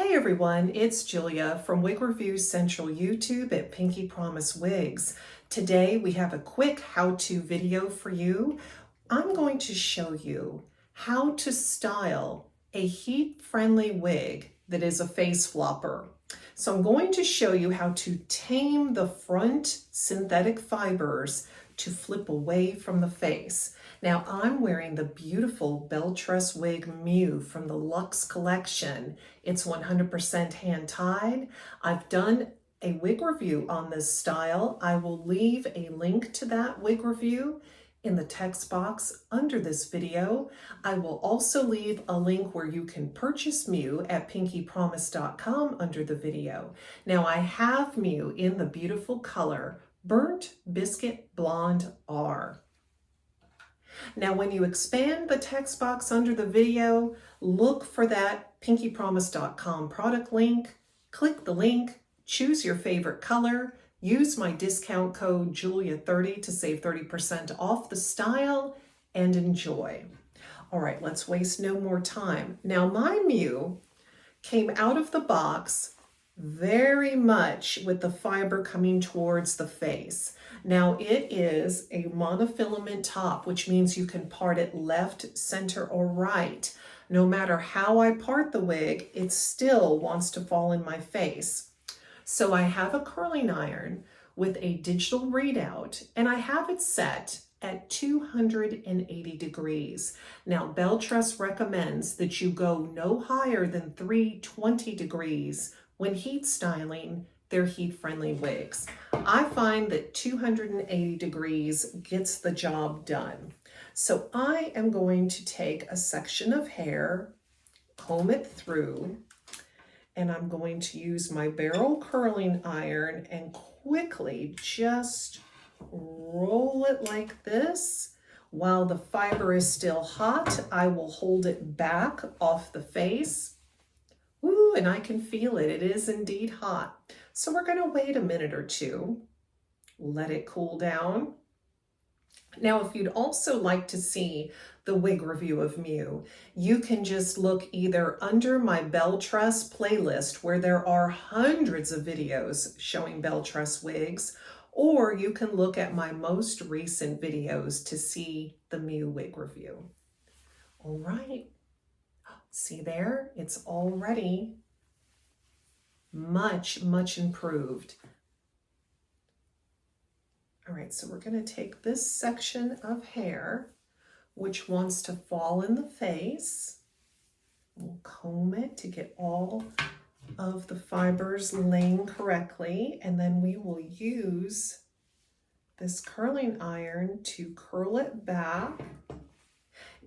Hey everyone, it's Julia from Wig Reviews Central YouTube at Pinkee Promise Wigs. Today we have a quick how-to video for you. I'm going to show you how to style a heat-friendly wig that is a face flopper. So I'm going to show you how to tame the front synthetic fibers to flip away from the face. Now I'm wearing the beautiful Belle Tress Wig Miu from the Luxe collection. It's 100% hand tied. I've done a wig review on this style. I will leave a link to that wig review in the text box under this video. I will also leave a link where you can purchase Miu at pinkeepromise.com under the video. Now I have Miu in the beautiful color Burnt Biscuit Blonde-R. Now when you expand the text box under the video, look for that pinkeepromise.com product link, click the link, choose your favorite color, use my discount code Julia30 to save 30% off the style, and enjoy. All right, let's waste no more time. Now my Miu came out of the box very much with the fiber coming towards the face. Now it is a monofilament top, which means you can part it left, center, or right. No matter how I part the wig, it still wants to fall in my face. So I have a curling iron with a digital readout, and I have it set at 280 degrees. Now, BelleTress recommends that you go no higher than 320 degrees when heat styling their heat-friendly wigs. I find that 280 degrees gets the job done. So I am going to take a section of hair, comb it through, and I'm going to use my barrel curling iron and quickly just roll it like this. While the fiber is still hot, I will hold it back off the face. Ooh, and I can feel it. It is indeed hot. So we're going to wait a minute or two, let it cool down. Now, if you'd also like to see the wig review of Miu, you can just look either under my BelleTress playlist, where there are hundreds of videos showing BelleTress wigs, or you can look at my most recent videos to see the Miu wig review. All right. See there? It's already much improved. All right, so we're going to take this section of hair, which wants to fall in the face. We'll comb it to get all of the fibers laying correctly, and then we will use this curling iron to curl it back.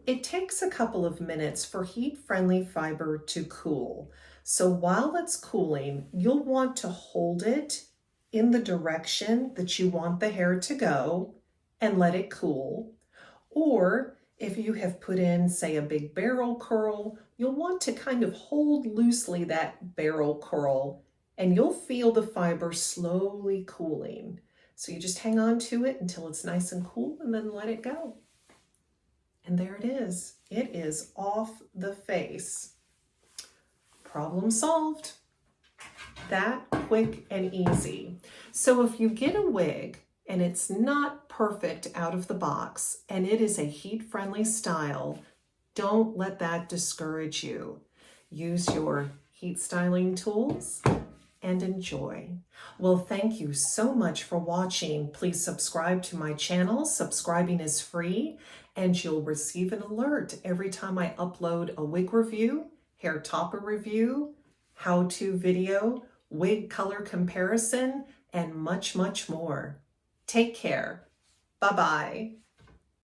It takes a couple of minutes for heat-friendly fiber to cool. So while it's cooling, you'll want to hold it in the direction that you want the hair to go and let it cool. Or if you have put in, say, a big barrel curl, you'll want to kind of hold loosely that barrel curl, and you'll feel the fiber slowly cooling. So you just hang on to it until it's nice and cool and then let it go. And there it is. It is off the face. Problem solved. That quick and easy. So if you get a wig and it's not perfect out of the box and it is a heat-friendly style, don't let that discourage you. Use your heat styling tools and enjoy. Well, thank you so much for watching. Please subscribe to my channel. Subscribing is free, and you'll receive an alert every time I upload a wig review, hair topper review, how-to video, wig color comparison, and much more. Take care. Bye-bye.